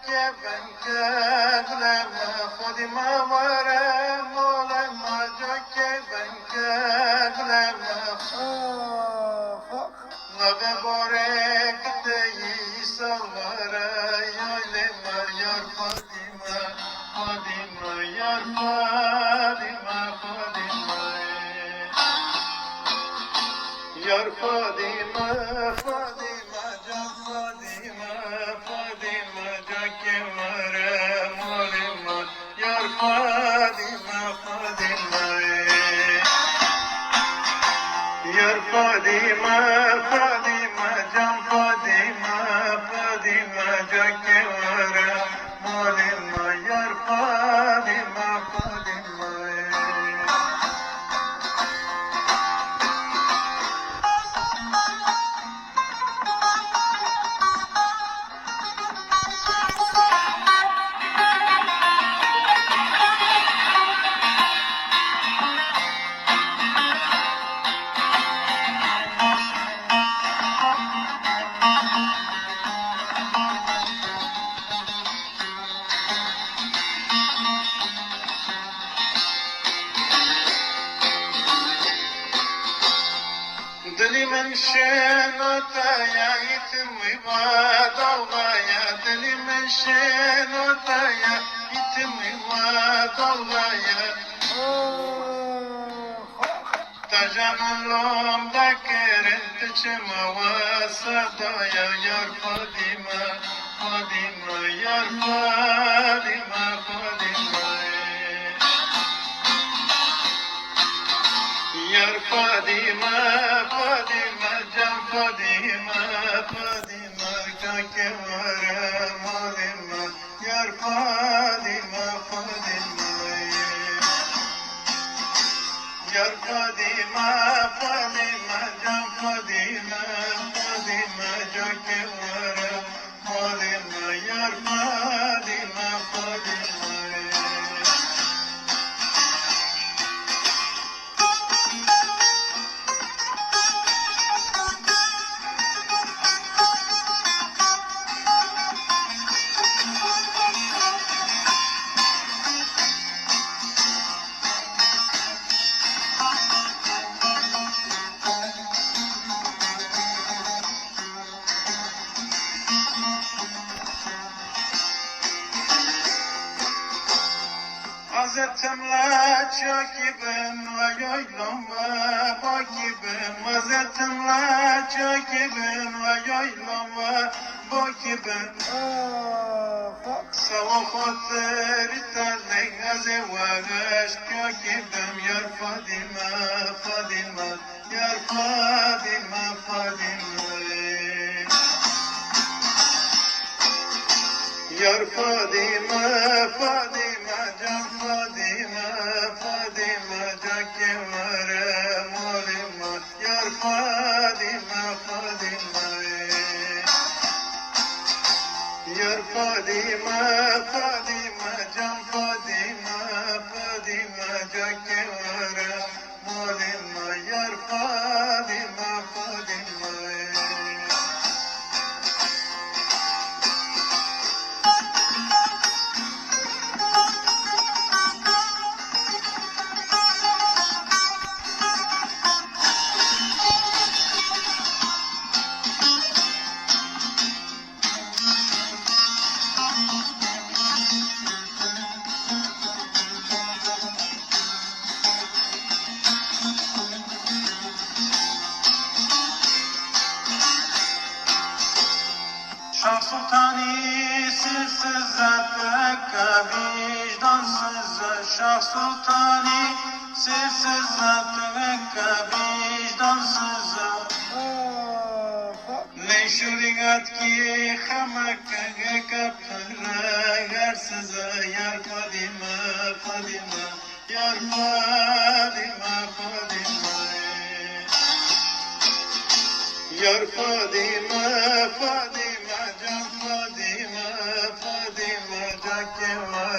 که بن کدلم خودی ما ورم مولم جا که بن کدلم نبه باره کده ایسا وره یالم یار فادیما فادیما یار فادیما فادیما یار فادیما فادیما جان فادیما فادیما جا که وره مولم یار فادیما فادیما یار فادیما فادیما جان فادیما فادیما جا که وره مولم یار فادیما فادیما دلی من شنوتایا ایتمی وادالغایا دلی من شنوتایا ایتمی وادالغایا تجملم دکرن تچما واسدایا یار فادیما فادیما یار فادیما فادیما یار فادیما فادیما جان فادیما فادیما جا که وره مولم یار فادیما فادیما یار فادیما فادیما جان فادیما فادیما جا که وره مولم یار فادیما فادیما Hazretim la çakibim la yoylum va bakibim Hazretim la çakibim la yoylum va bakibim Sava khatır terlik gaze ve gaş çakibim Yar Fadima Fadima Yar Fadima Fadima Yar Fadima Fadima Can Fadima Fadima Ca ke vare molima Yar Fadima Fadima Yar Fadima Fadima Can Fadima Fadima Ca ke vare molima Yar Fadima Fadima Şah Sultani sırsız zaten vicdansız Şah Sultani sırsız zaten vicdansız Ne şurigat ki hamak kapıra garsız Yar Fadima Fadima Yar Fadima Fadima Yar Fadima Fadima Can Fadima Fadima Ca ke var